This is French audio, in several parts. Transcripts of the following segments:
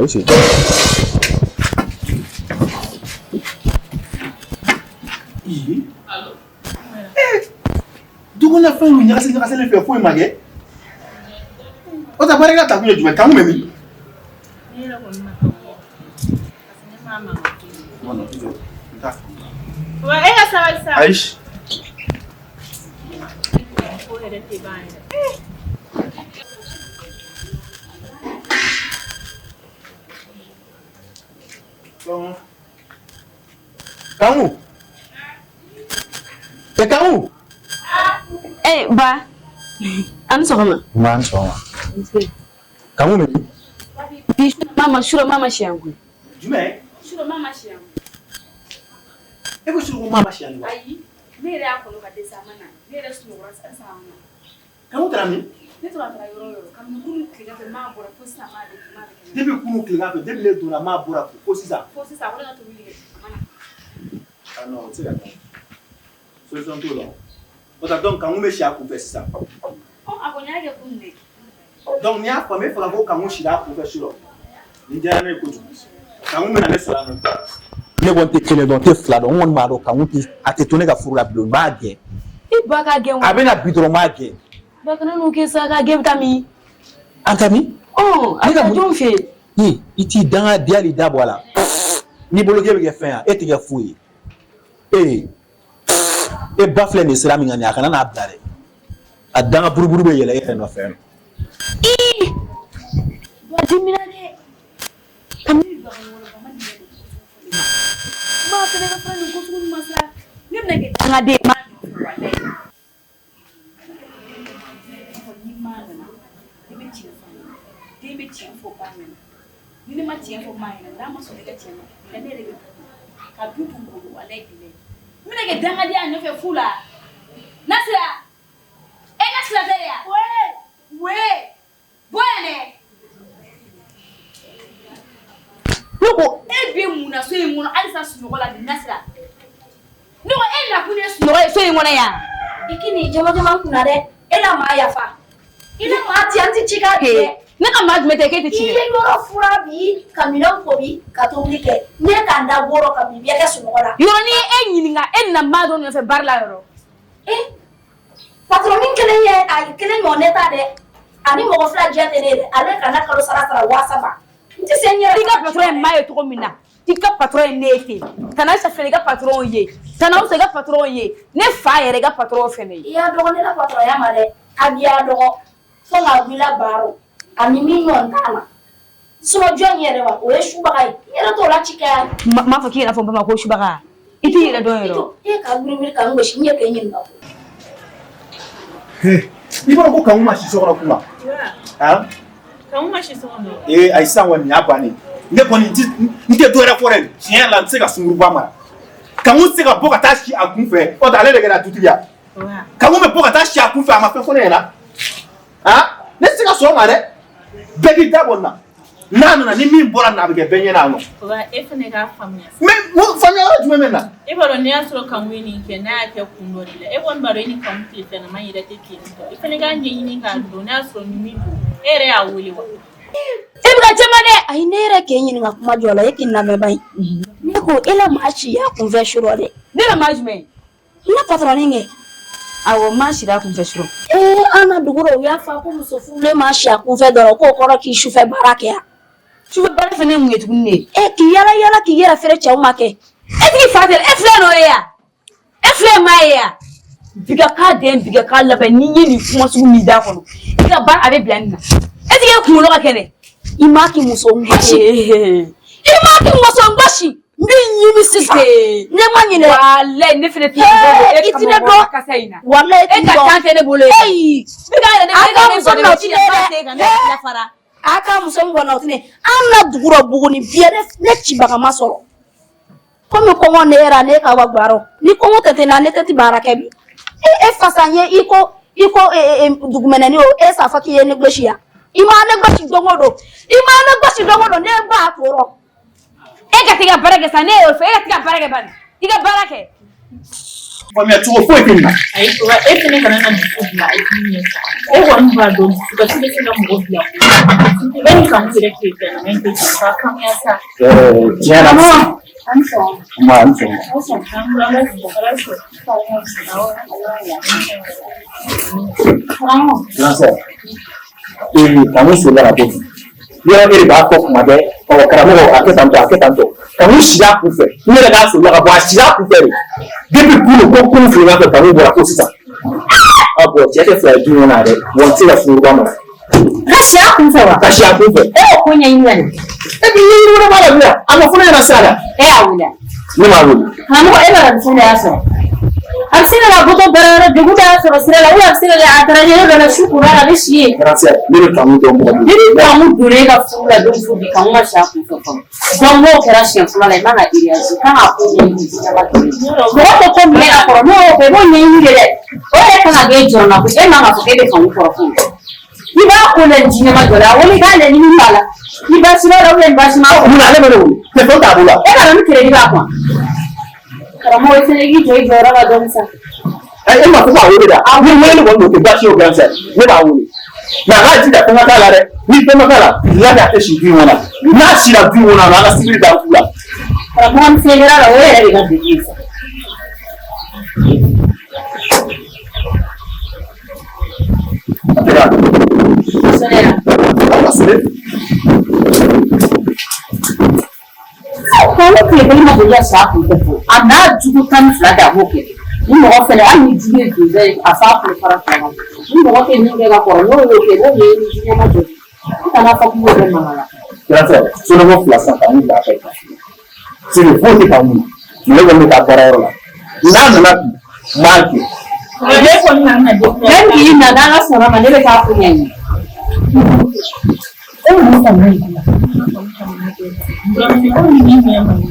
aussi. Allô? Du coup, on a fait une race de faire pour manger. On t'a pas regardé ta couille, tu m'as quand même. Aïch. Kamu? Ya kamu? Ba. An sɔgɔma. Man sɔgɔma. Kamu bɛ min? Bi mama siyan koyi. Jumɛn? Mama siyan. E ko surun mama siyan wa? Ayi, ne yɛrɛ y'a kɔnɔ ka dɛsɛ a ma na. Ne yɛrɛ sunɔgɔra sisan a ma na. Kamu taara min? Ne tora taara yɔrɔ o yɔrɔ. Kabini kunun tilegan fɛ maa bɔra fo sisan maa de maa de kɛnɛ. Depuis kunun tilegan fɛ, depuis ne donna maa bɔra fo sisan. Fo sisan a ko ne ka tobili kɛ a ma na. Ah non, c'est d'accord. Solution t'o la. O ta donc kamu bɛ si a kunfɛ sisan. A ko n y'a kɛ kunun de. Donc n'i y'a faamu e fana ko kamu si a kunfɛ su la. Nin diyara ne ye kojugu. Kamu bɛna ne sara nɔ. Ne kɔni tɛ kelen dɔn, n tɛ fila dɔn, n kɔni b'a dɔn kamu tɛ a tɛ to ne ka furu la bilen, n b'a gɛn. I ba ka gɛn wa? A bɛna bi dɔrɔn n b'a gɛn. Ba kana n'o kɛ sa ka gɛn bɛ taa min? An ta min? A ka jɔn fɛ yen. I t'i danga di hali da bɔ a la. N'i bolo k'e bɛ kɛ fɛn ye, e tɛ kɛ foyi ye. E ba filɛ nin sira min kan nin a kana n'a bila dɛ. A danga buruburu bɛ yɛlɛ e yɛrɛ nɔfɛ yan. Ba dimina dɛ. Kami ba ka wolo ba ma ni yɛrɛ. Ma fɛnɛ ka fɛn nin ko sugu ma sira. Ne bɛna kɛ An ka den ma. Ni ma nana. Ne bɛ tiɲɛ fɔ. Den bɛ tiɲɛ fɔ ba ɲɛna. Ni ne ma tiɲɛ fɔ ma ɲɛna, n'a ma sɔn ne ka tiɲɛ ma, ka ne yɛrɛ bɛ ka du kun bolo wala ye kelen. N bɛna kɛ dangadenya nɔfɛ fu la. Nasira. E ka sira tɛ de ya? Oui. Bɔ yan dɛ. Ne ko e bɛ mun na so in kɔnɔ halisa sunɔgɔ la bi Nasira. Ne ko e nakun ye sunɔgɔ ye so in kɔnɔ yan. I k'i jama kunna dɛ. E la maa yafa. I la maa ti an ti ci k'a kɛ. Ne ka maa jumɛn tɛ k'e tɛ ci I kɛ? ye yɔrɔ fura bi ka minɛn ko bi ka tobili kɛ. Ne k'an da wɔɔrɔ ka bi bɛɛ kɛ sunɔgɔ la. Yɔrɔ ni e ɲininka e na maa dɔ nɔfɛ baara la yɔrɔ. Patron min kelen ye a kelen ɲɔgɔn ne ta dɛ. Ani mɔgɔ fila jɛ tɛ ne dɛ. Ale kana kalo sara 3000. N tɛ se n yɛrɛ. I ka patron ye maa ye cogo min na. I ka patron ye ne ye ten. Kana Safɛ i ka patron ye. Kana Usa i ka patron ye. Ne fa yɛrɛ i ka patron fɛnɛ ye. I y'a dɔgɔ ne la patron ma dɛ. A bi y'a dɔgɔ. Fo ka wuli baaro. Ani min ɲɔgɔn t'a la. Sinon jɔn yɛrɛ wa o ye subaga ye. I yɛrɛ t'o la ci kɛ. M'a fɔ k'i yɛrɛ fɔ n ba ma ko subaga. I t'i yɛrɛ dɔn yɔrɔ. E ka wuli ka n gosi n ye kɛ ɲininka. I b'a dɔn ko kamu ma si so kɔnɔ kuma? Han? Kamu ma si so kɔnɔ? Ayi sisan kɔni nin y'a bannen. Ne kɔni n tɛ dɔ wɛrɛ fɔ dɛ. Tiɲɛ yɛrɛ la n tɛ se ka sunkuruba mara. Kamu tɛ se ka bɔ ka taa si a kun fɛ. Ɔ ale de kɛra dutigiya. Kamu bɛ bɔ ka taa si a kun fɛ a ma fɛn fɔ ne ɲɛna. Han? Ne tɛ se ka sɔn o ma dɛ. Bɛɛ k'i da bɔ nin na. N'a nana ni min bɔra nin na a bɛ kɛ bɛɛ ɲɛna nɔ. E fɛnɛ k'a faamuya. Mais faamuya yɔrɔ jumɛn bɛ na? E b'a dɔn n'i y'a sɔrɔ Kamu ye nin kɛ n'a y'a kɛ kun dɔ de la e kɔni b'a dɔn e ni Kamu tile fɛnama yɛrɛ tɛ ten tɔ. I fɛnɛ k'a ɲɛɲini k'a dɔn n'a y'a sɔrɔ nin min don e yɛrɛ y'a wele wa? E bɛ ka caman dɛ. Ayi ne yɛrɛ k'e ɲininka kuma jɔ la e k'i lamɛnba ye. Ne ko e la maa si y'a kunfɛ surɔ dɛ. Ne la maa jumɛn? N ka patronin kɛ. Awɔ maa si a kunfɛ surɔ. An na dugu rɔ u y'a fɔ ko muso furulen maa si a kunfɛ dɔrɔn k'o kɔrɔ k'i sufɛ baara kɛ yan. Sufɛ baara fɛnɛ ye mun ye tuguni de? K'i yala yala k'i yɛrɛ feere cɛw ma kɛ. E tigi fa tɛ e filɛ n'o ye yan? E filɛ maa ye yan? Bi ka k'a den bi ka k'a labɛn n'i ye nin kuma sugu min d'a kɔnɔ i ka baara a bɛ bila nin na. E tigi ye kunkolo ka kɛ dɛ. I m'a k'i muso gosi. I m'a k'i muso gosi. N b'i ɲini sisan. Ne ma ɲinɛ. Walayi ne fɛnɛ t'i bolo e kama bɔ kasa in na. Walayi e ka kan tɛ ne bolo ye. Ayi. Ne ka yɛrɛ a ka muso nɔ ti ne dɛ. Ne fara. A ka muso nɔ ti ne. An na dugu rɔ Buguni biɲɛ ne cibaga ma sɔrɔ. Komi kɔngɔ ne yɛrɛ ne ka wa guarɔ. Ni kɔngɔ tɛ ten na ne tɛ ti baara kɛ bi. E fasa n ye i ko dugumɛnɛni o e s'a fɔ k'i ye ne gosi yan. I ma ne gosi don o don. I ma ne gosi don o don ne b'a tɔɔrɔ. E ka t'i ka baara kɛ sa ne y'o fɔ e ka t'i ka baara kɛ bani. I ka baara kɛ. mais tu faut que na ai to e fene kana na bula ai ni e won ba do ga su da kana mo biya ben kan su da ke da men ke ka kan ya sa tiens là anso ma anso anso kan la la su da su ka ya non c'est et kamu sila la bofu yoro ere ba ko kuma de o karamo aketanto kamu shira ku fe ni le ga so la bo shira ku fe depuis pour ko fu na ko kamu bora ko sisa abo je te fa du na de won ti la fu ba ma ka shira ku fe wa ka shira ku fe ko nya yin wani e bi yi ru ba la bia ama fu na sala awula ni ma ru hamu e ba ran sene aso arsina la boto barara de guda aso basira la wa arsina la ataraje la shukura la bishi gracias ni le kamu do mo ni kamu dure ga fula do fu bi kamu sha ku fe ko don mo kera shen fula la manga iriya su kana ko ni ni ba ko ko me a ko no be mo ni ni de o e kana ge jona ko e manga ko be kamu ko fu ni ba ko le jine ma gola woni ga le ni mala ni ba sira ro le ba sima ko na le me ro te fo ta bula e ga no kire ni ba ko karamo ese ne gi joy jora ga don sa e ma ko ba wo da a wo le won do ke ba shi o gan se ne ba wo na ga ji da kuma kala re ni te makala la da te shi bi wona na shi da bi wona na sibiri da kula karamo am se gara la ore re ga de gi sonera Kalau kita ini mau belajar siapa itu, anda juga kan sudah hoki. Ini mau apa lagi? Ini juga juga asal perkara sama. Ini mau apa ini kita korang, lo hoki, lo ini juga macam. Kita nak fokus pada mana? Gracias. Solo vos plaza para mí la fecha. Si me fue que camu, no le voy a dar ahora. Nada nada. Marque. Ele ko na na de. Dan ini nada sama mana dia tak punya ini. Oh, masa ni. Ndio ko ni ni ya mama.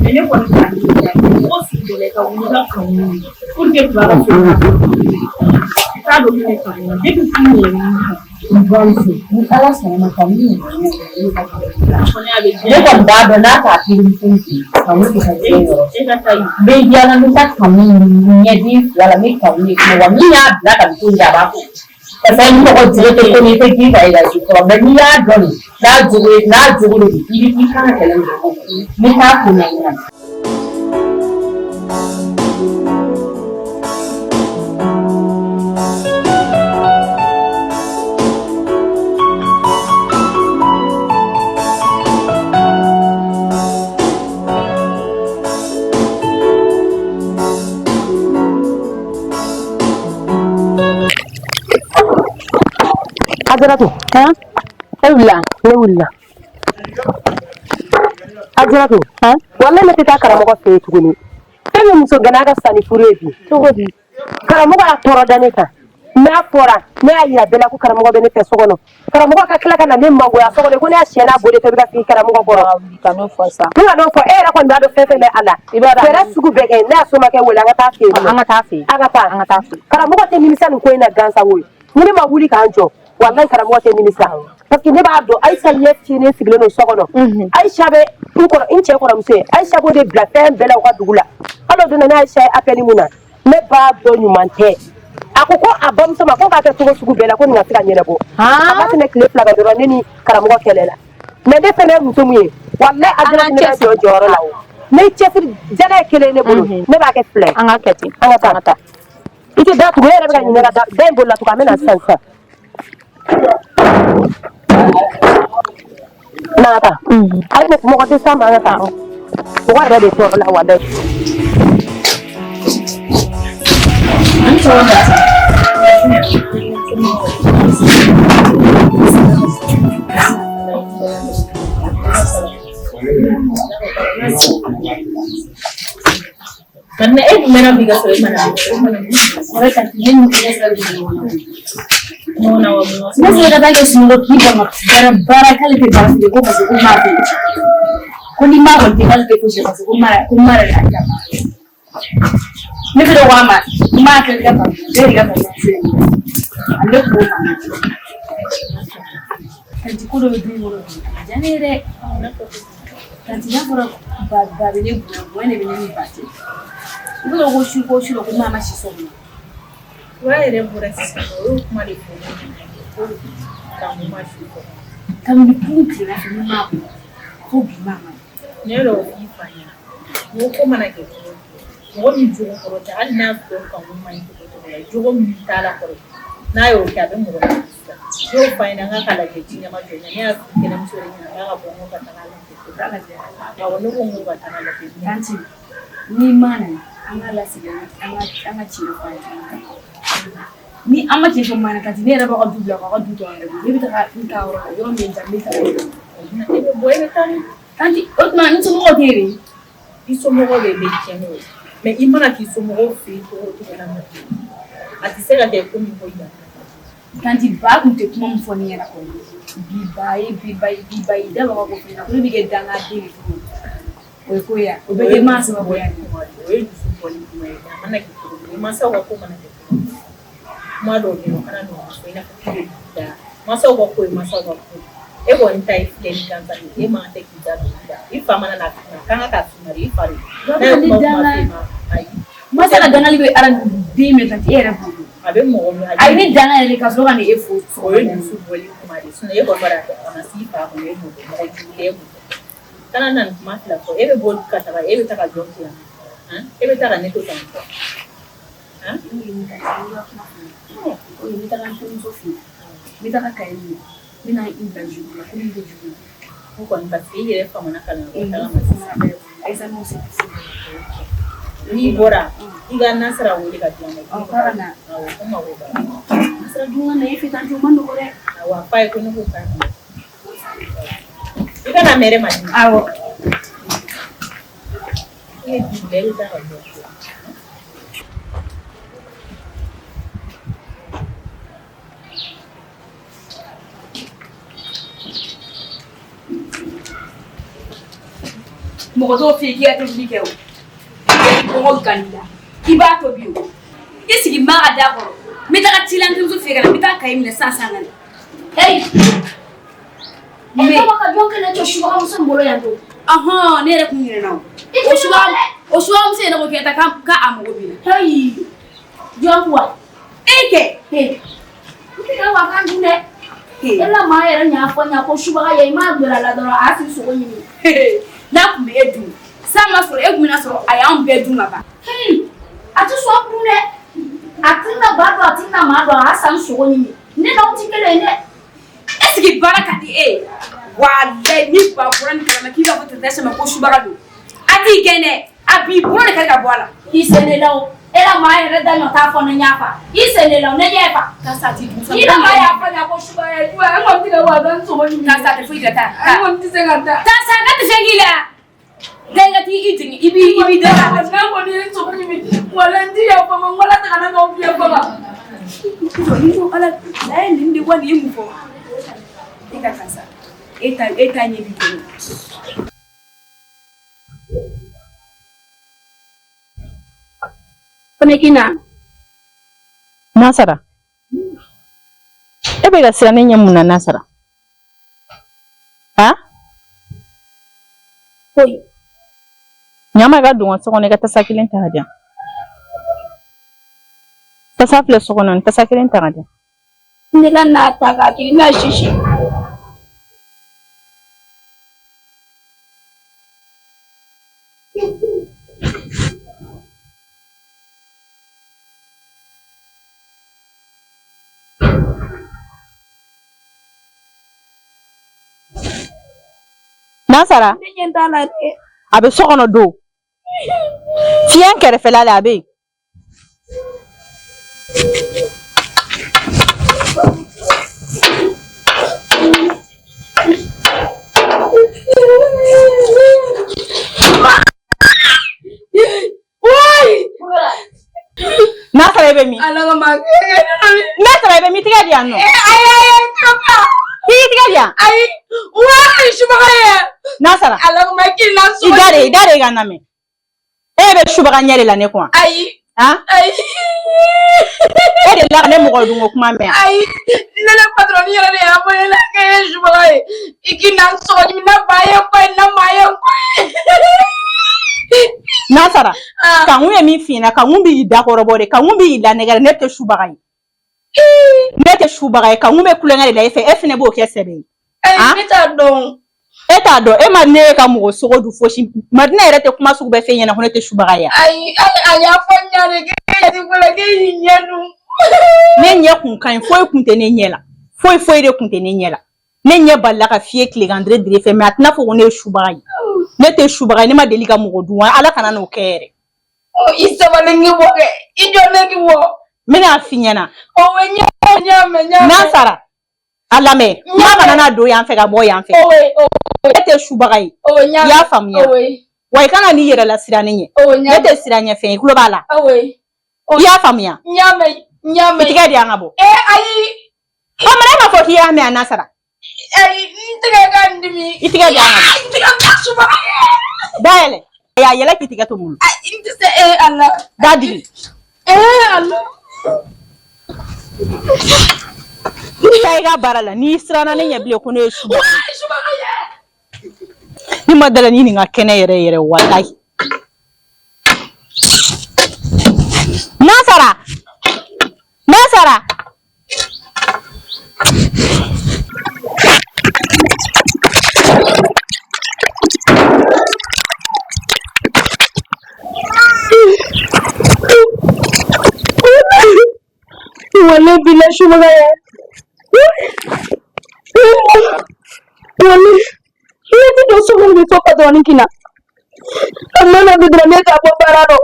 Ele ko na ni ko si dole ka woni la kan ni. Porque para so. Tá do que tá. De que ni ni bonso. Ni ala sama kan ni. Ele ko da na ka kiri funki. Kamu kita ega tai. Be dia na kita kami ni di wala mi kami ko wa mi ya da kan tunja ba ko. Saya ni ko jere te ko ni te ki ba ila ko ba ni ya doni. Na jugu ni kan kelen ko. Ni ta ko ni na. Ajaratu, ha? Ewula. Ajaratu, ha? Wallahi ne ta karamo fe tuguni. Tebe muso gana ga sani furebi. Togodi. Karamo ga toro daneka. Na fora, ne ayi abela ku karamo ga bene fe sogono. Karamo ga kala kana ne mango ya sogono ko ne ashena bode to biga fi karamo ga goro. Kanu fosa. Nga no fo era ko ndado fefe me ala. Fera sugu bege na so make wala nga ta fe. Anga ta. Karamo ga te minisa ko ina gansa wo. Ni ma wuli ka anjo. Wallahi karamo te minisa. Parce que ne b'a dɔn Aïcha ɲɛ tiɲɛnen sigilen don so kɔnɔ Aïcha bɛ n cɛ kɔrɔmuso ye Aïcha b'o de bila fɛn bɛɛ la u ka dugu la hali o donna ni Aïcha ye appel mun na ne b'a dɔn ɲuman tɛ a ko a bamuso ma ko k'a kɛ cogo sugu bɛɛ la ko nin ka se ka ɲɛnabɔ a b'a tɛmɛ tile 2 kan dɔrɔn ne ni karamɔgɔ kɛlɛ la mais ne fɛnɛ ye muso min ye wallahi a donna ne bɛ jɔ jɔyɔrɔ la o ne cɛsiri jala ye kelen ne bolo ne b'a kɛ filɛ an ka kɛ ten an ka taa i tɛ da tugu e yɛrɛ bɛ ka ɲininka da in bolila tugun an bɛ na sisan Nata. Ay na mo kasi sama nga tao. Buka ready to la wala. Karena meron bigas ko man. Mereka tingin mo sa Mona wa mo. Nasi da bage sundo kiba bara kale ke bara de ko masu kuma fi. Kuni ma ban ti kale ko shi masu kuma da aka. Ni da wama ma ka ga ba. Dai ga ba sai. Allah ko ma. Kan ti ko do di mo. Janere. Kan ti ya fora ba ne bu ne ni ba ti. Ibu ko shi ko mama shi so. Wa ere bora sisa o kuma le ko ka mu ma shi ko. Kan ni punti na fi mama ko bi mama. Ne ro yi fanya. Mo ko mana ke ko. Mo mi jogo ko ta al na ko ka mu ma ko to ya jogo mi tala ko. Na yo ka be mo ro. Yo fanya nga kala ke tinya ma jonya ne a ke na msore ni nga ko mo ka tala ke tala je. Ya wono ko mo ka tala ke. Kanti ni mana anga la siga anga chiro fa. Ni ama chiro mana kanti ne raba ko dubla ko duto anga. Ni bita ka nta ora yo me jamita. Na e boy betani. Kanti otma ntu mo tere. Isomoro be bekeno. Mais imana ki somoro fi to na ma. Ati sega ke ko mi boya. Kanti ba kunte kuma mfoni yana ko. Bibai da ba ko fina ko bi ge danga diri ko. Ko ya o be ma so ba ya ni. O e su ko ni kuma ya mana ki ko ni masa wa ko mana ki. Ma do ni kana no so ina ko ki da. Masa wa ko masa wa ko. E go ntai den kan ta ni e ma te ki da. Ifa mana na kana ka sunari ifari. Na ni danga. Masa la danga libe aran dime kanti era bu. Abe mo mi Ai ni danga ile ka so ga ni e fu. O e su ko ni kuma ri suna e go bara na sifa ko e mo ko jule mo. Kana nan kuma la ko ebe bol kata ba ebe taka jonti ya ebe taka neto tanto ni taka ntu sofi ni taka kaini ni na interview la ko ni de jugu ko kon ba fi ire fa mana kana ko taka ma ai sa mo se ni bora iga nasara wuli ka tiama ko kana ko ma wo ba nasara dunga na ifi tantu mando ko re wa pa ko no ko ka iga na mere mani awo e di bel da ro mo do fi ki ato bi ke o ko mo ganda ki ba to bi o isi gi ma ada ko mi ta tilan tu fi ga mi ta kai mi sa sa ngana hey me ko ka jonka na to shuwa mo san bolo yanto aha ne re kun ni na o shuwa mo se na ko ke ta ka amu go bi hey jonwa eke hey ki ka wa kan dune ela ma era nya ko shuwa ya ma gbera la do afi so ko ni na ku me edu sama so egu na so ayam be edu ngaba atu so brune atina ba do atina ma do asam so ko ni ne na utikele ne esiki baraka di wallahi ni ba buran kala na kiba ko tese ma ko shubara do ati gene abi buran kala ka boala isene law era ma era da no ta fo na nyafa isene law ne jefa kasa ti busa ina ma ya fa na ko shubara wa ngom tiga wa dan so ni kasa te fuida ta ngom ti sengata ta sa ka te fegila denga ti iding ibi da na ko ni so ni wala ndi ya fa ma wala ta na ko bi fa ba so ni so ala la ndi wani mu fo ika kasa eta nye bi ko Konekina Nasara ebe ga sira ne nyamuna Nasara ha Koi nyama ga dunwa so ne ga tasakilen ta hadiya tasafle so kono tasakilen ta hadiya nila na taka kiri na shishi Nasara abe so kono do tien kere fela la abe Nasara ebe mi Nasara ebe mi tiga dia no tiga dia Nasara idare ga name ebe shubaga nyere la ne kwa ha ede la ne mo godungo kuma me nele patron yele ya bolela ke shubaga ikina so ni na baye ko na maye ko Nasara kan wu mi fina kan wu bi da korobore kan wu bi la negara ne te shubagai ne te shubagai kan wu be kulenga la efe ne bo ke sebe eta do e ma ne ka mo sogo du foshi madina yere te kuma sugu be fe nyana hono te shubagai ai ya fanya ne ke di kula ke nyanu ne nya kun kan foi kun te ne nyela foi de kun te ne nyela ne nya balla ka fie kle gandre dire fe matna fo ne shubagai ne te shubagai ne ma deli ka mo du ala kana no kere isa balengi boke ijo nengi wo mina finyana o wenya Nasara alame mama na do yan fe ga mo yan fe ete shubagai ya famya wai kana ni yere la sirane nye ete siranye fe kulo bala ya famya nyame tiga dia ngabo ai o mara ma fo ya me Nasara ai tiga gandimi itiga dia ngabo tiga shubagai daele ya yela kitiga to mun intise Allah dadi Allah Taiga barala ni sirana ne yable ko ne shubagai ni madala ni nga kene yere wallahi Nasara wala bila shubagai wala ini do sugun bi foka do kina amma na bidra ne ka bo barado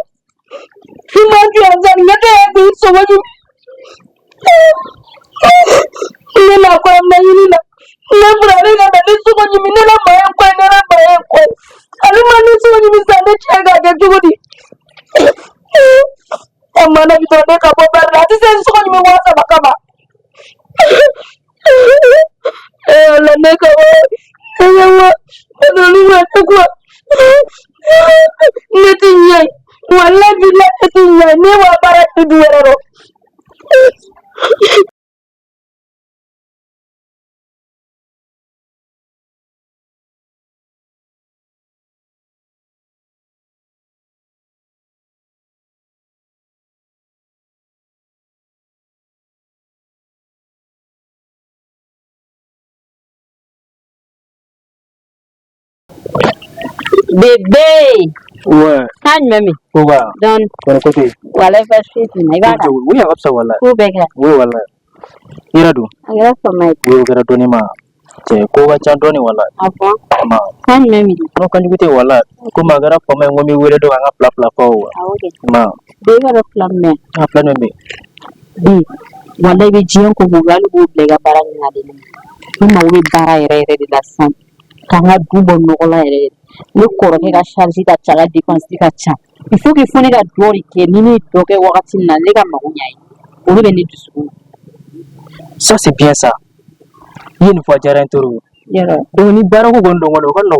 ima ki azan ne te bi sugun ni na ko na yini na ne brare na da sugun mi ne na bayan ko ne na bayan ko aluma ni sugun mi sa ne chega ga jugudi amma na bidra ne ka bo barado ti se sugun mi wasa bakama la neka wa naluma kwa netinya wala bila netinya ne wa bara tuduero bébé Ouais. kan mami Quoi? don Quel côté? wala fa fitu na ibada Oui, absa wala. ko bega Oui, wala. Iradu. agra fa mai Oui, gara doni ma. Ce ko ga chan doni wala. apa Ma. kan mami No kan gute wala. Ko magara fa mai ngomi wele do nga pla pla fa wa. awge Ma. bega ro plan me A plan me. bi wala be jiyan ko bugal bu blega barang ngade ni ma wi bara ire de la san kanga dubo no ola ire ni koro ke ga charge ta chaga dépense ka cha il faut que foni ga dori ke ni do ke wakati na le ga magunyai o be ni dusu Ça c'est bien ça. Yin fo jaran turu. yero Do ni bara ko gondo ngodo ko no.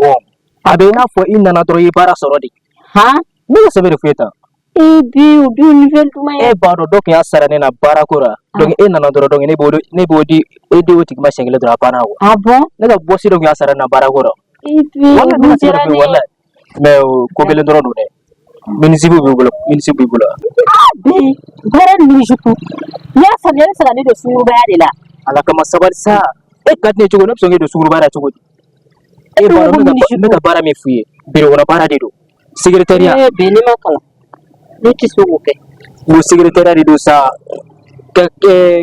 Abe na fo inna na toro yi bara sorodi. ha Ni ko sabere feta. e bi o du nouvelle du mai E baro do ke asara ne na bara kora. Donc e na ndoro do ne bodi e de woti ma shengele do apana wa. ah bon Ne ga bosi do ke asara na bara kora. e bi Wala o ni dira asara ne wala. Mais ko gele ndoro do ne. Minisibu bibula. bi bara ni juku ya sa ne do suru ba de la Ala kama sabar sa. E katne chugo no songe do suru bara chugo. E baro ne ga bara me fuye. Biro wona bara de do. Secretariat. e be ni makala ni ti sugu ke Wo secretariat de do sa.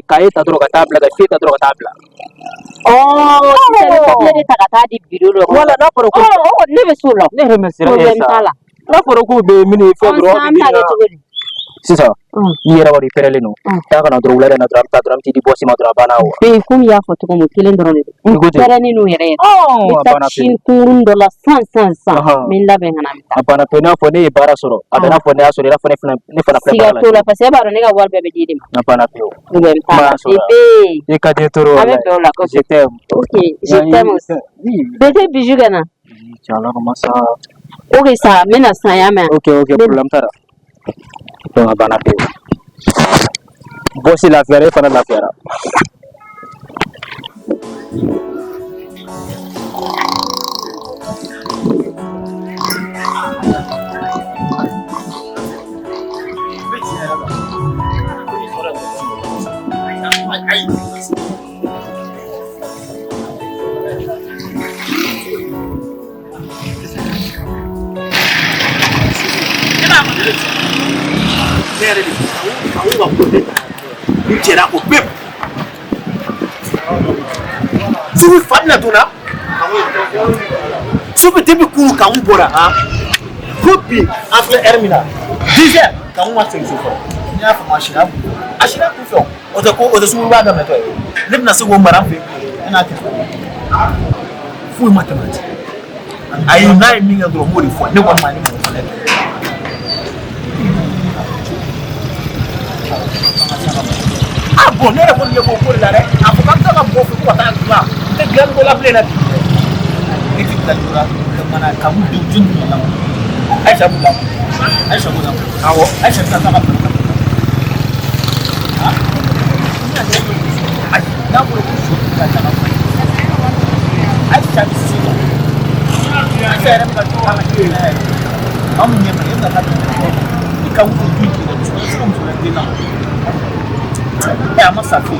Kaye ta dro ka tabla ga fita dro ka tabla. oh c'est le de takata di biro lo Wala na foro ko. oh ne be sulo Ne remesira problem esa. tala Na foro ko be mini fo dro. Sisa. Ni era wari perele no. Ta kana dro wala na dram ta dram ti di bosi ma dra bana wa. be kum ya foto ko mo kelen drone Ngode. pere ni no yere Oh, ta abana chin pe. kurun dola 100 Aha. min la be ngana mi ta Abana pe na fo ne bara soro. Abana fo ne asoro la fo ne fana siga prepara. to la pase baro ne ga wal be be di ma Abana pe. be ta Masura. be E ka de toro. avec be la ko Je t'aime. ok je t'aime aussi Oui. bete biju gana Chala masa. ok ça mena sa ya ma Ok, problem tara. Donc abana pe. Bosi la fiera fana la fiera. Nere di kaunga kote. Mchera ko pep. Subi fadna tuna. Subi tebi kuru kaunga bora ha. Kopi after Ermina. Dizer kaunga senso ko. Nya fa mashira. Ashira ku fo. Oda subi ba da meto. Libna se go mara fe. Ina te. Fu matemati. Ayi na mi nga do mori fo. Ne ko mani mo fo le. Ah bon, ne répond pas beaucoup là. Après quand ça va beaucoup pour ta là. Tu gagnes de la pleine. Et tu te là, mana kamu du jun là. Aïcha bula. Aïcha bula. Ah ouais, Aïcha ça va. Ah. Aïcha, na pour le coup, ça va. Aïcha c'est ça. Aïcha elle va tout ramasser. Ah mon Dieu, mais ça va. Il kamu du jun, c'est comme ça là. Ya masa fi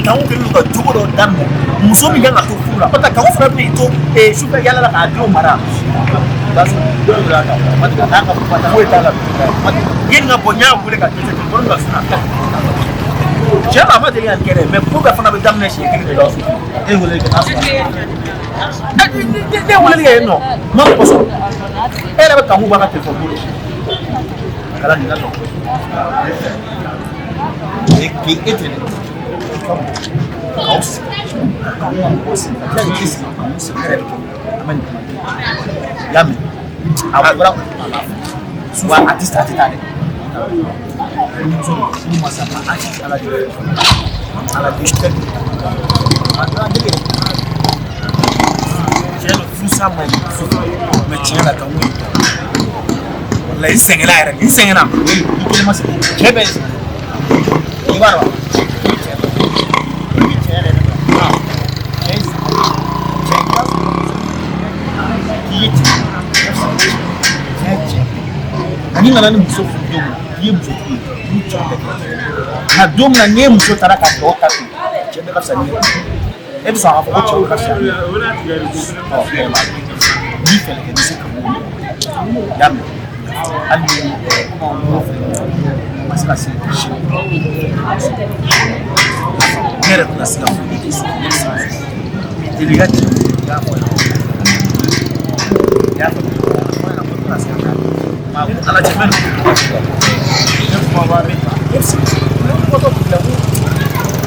kamu kelu ka jugo do dam muso mi yanga to fura pata kamu fura bi to super yala la ka dio mara bas do la ka mata ka ka pata mo ta la yin nga bonya bule ka tete to ndo sna jaba ma de yan kere me puga fana be dam ne shi kele do su e wole ka de wole le no ma ko so era ba kamu ba ka te fo kala ni nato ki etene kaos kaos kali kisi musi kare amen yami abura suwa artist atitane ni masama artist ala de jelo fusa mai me chela ka mu la insengela era insengena ni mas chebe ibarwa ani ngala ni muso fudo ye muso na dom na ne muso taraka to ta chebe ka sani e bi sa ko chebe ka sani ni fele ke ni se kamu yam ali mas assim era para se dar ele já foi ala cemen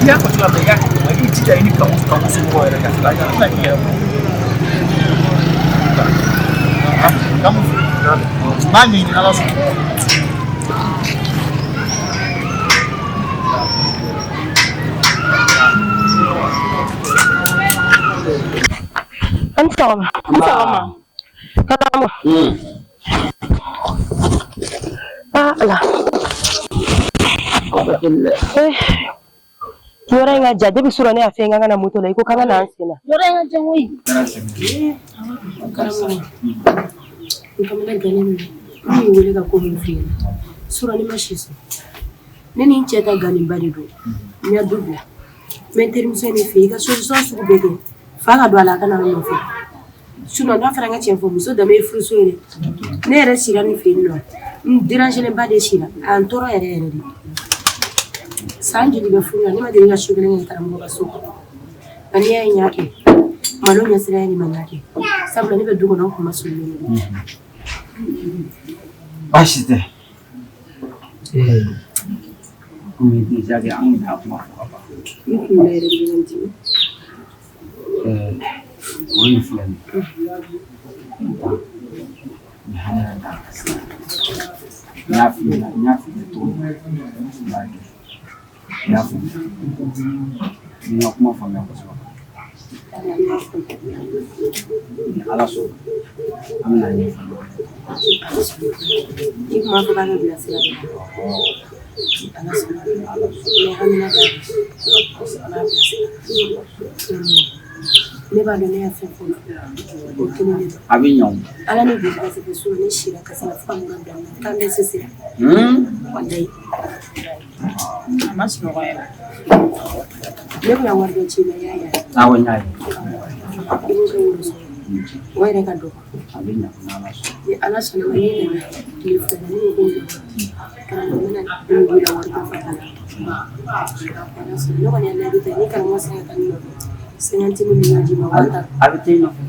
ya ko tula ya lagi tidak ini kamu semua era kan lagi ya kamu mami ni ala Sama. Katamu. Alah. Yora nga jadi bisurane afenga ngana moto la iko kama na ansina. Yora nga jangui. Nkamela gani ni wele ka ko mfina. Sura ni mashiso. Nini ncheta gani barido. Nya dubu. Menterimuso ni figa solution su bege. Faka do ala kana no fi. Suno na faranga chefo muso da me fruso ere. Ne ere sira ni fi no. Déranger ba de sira. Antoro ere ere. Sanji ni bafuru ni madiri ga shugule ni tarambo basoko. Ani ya nyake. Malo nya sira ni manake. Sabula ni be dugo na ko masulu ni. Ashite. Kumi jaga ang apa. Iki mere bilanti. Wani fulani nyafi tu nyafi ni kuma fanya kwa sababu alaso amna ni ikuma kwa bana bila sila alaso ni hamna da ne ba ne ya fi ko abinyo ala ne bi ka se so ne shira ka sa fa mu da kan da se se wallahi mas no ga ne ba war da ci ne yaya awon yayi Why they can do? Alenya Ala sɔnna ma ne nana tile fila ne ko karamɔgɔ bɛna don wuli wari ka fa la ala sɔnna ne kɔni y'a lajɛ ta ni karamɔgɔ sɛgɛn ka nɔ 50 millions di ma wari ta a bɛ tɛ nɔfɛ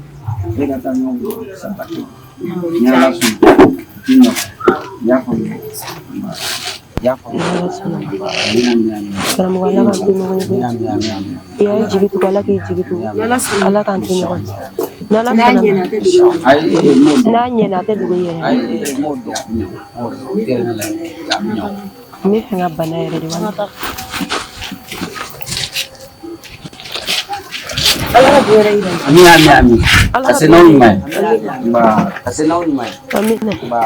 bɛɛ ka taa ɲɔgɔn bolo sabati ni ala sɔnna ti nɔfɛ y'a faamuya y'a faamuya karamɔgɔ ala ka to ɲɔgɔn ye i y'a jigi tugu ala k'i jigi tugu ala k'an to ɲɔgɔn ye n'ala fana n'a ɲɛna a tɛ dugu yɛrɛ n bɛ fɛ ka bana yɛrɛ de wala ala ka jɔyɔrɔ yira ami asenaw ɲuman ye ba asenaw ɲuman ye amina ba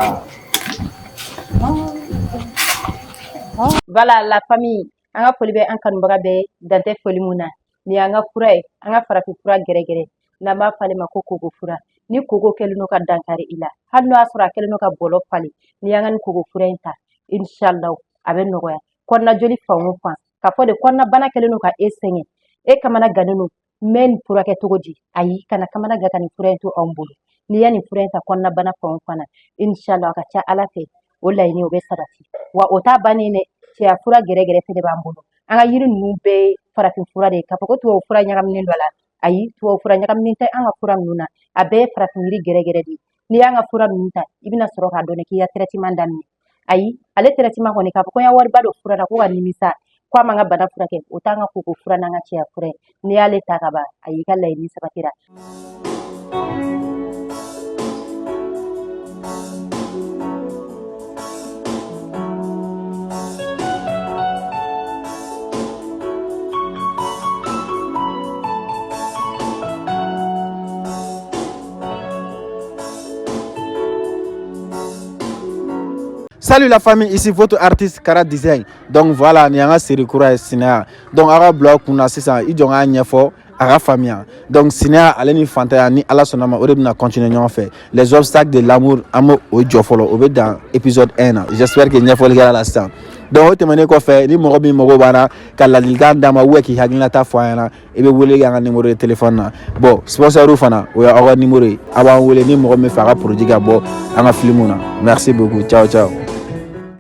Voilà la famille an ka foli bɛ an kanubaga bɛɛ dantɛ foli mun na ni an ka fura ye an ka farafin fura gɛrɛgɛrɛ n'an b'a f'ale ma ko koko fura ni koko kɛlen n'o ka dankari i la hali n'o y'a sɔrɔ a kɛlen n'o ka bɔlɔ falen ni y'an ka ni koko fura in ta inshallah a bɛ nɔgɔya kɔnɔna joli fan o fan k'a fɔ de kɔnɔna bana kɛlen n'o ka e sɛgɛn e kamana gannen no n bɛ nin furakɛ cogo di ayi kana kamana gan ka nin fura in to anw bolo n'i ya nin fura in ta kɔnɔna bana fan o fan na inshallah a ka ca ala fɛ o laɲini o bɛ sabati wa o t'a bannen dɛ cɛya fura gɛrɛgɛrɛ fɛnɛ b'an bolo an ka yiri ninnu bɛɛ ye farafin fura de ye k'a fɔ ko tubabu fura ɲagaminen dɔ la ayi tubabu fura ɲagaminen tɛ an ka fura ninnu na a bɛɛ ye farafin yiri gɛrɛgɛrɛ de ye n'i y'an ka fura ninnu ta i bɛna sɔrɔ k'a dɔn k'i ka traitement daminɛ ayi ale traitement kɔni k'a fɔ ko n ya wariba don fura la ko ka nimisa ko a man ka bana furakɛ o t'an ka koko fura n'an ka cɛya fura ye n'i y'ale ta ka ban ayi i ka laɲini sabatira. Salut la famille, ici votre artiste Kara Design. Donc voilà, ni anga série kura et cinéa. Donc aga blog kuna sisan i jonga ɲɛfɔ aga famille. Donc cinéa ale ni fantaya ni ala sɔnna ma o de bɛna continuer ɲɔgɔn fɛ. Les obstacles de l'amour an b'o o jɔ fɔlɔ o bɛ dan épisode 1 na. J'espère que ɲɛfɔli kɛra la sisan. Donc o tɛmɛnen kɔfɛ ni mɔgɔ min mago b'an ka ladilikan d'a ma ou k'i hakilinata fɔ an ɲɛna i bɛ wele k'an ka numéro de téléphone na. Bon sponsor fana o y'aw ka numéro ye a b'an wele ni mɔgɔ min fɛ a ka produit ka bɔ an ka film na. Merci beaucoup. Ciao ciao.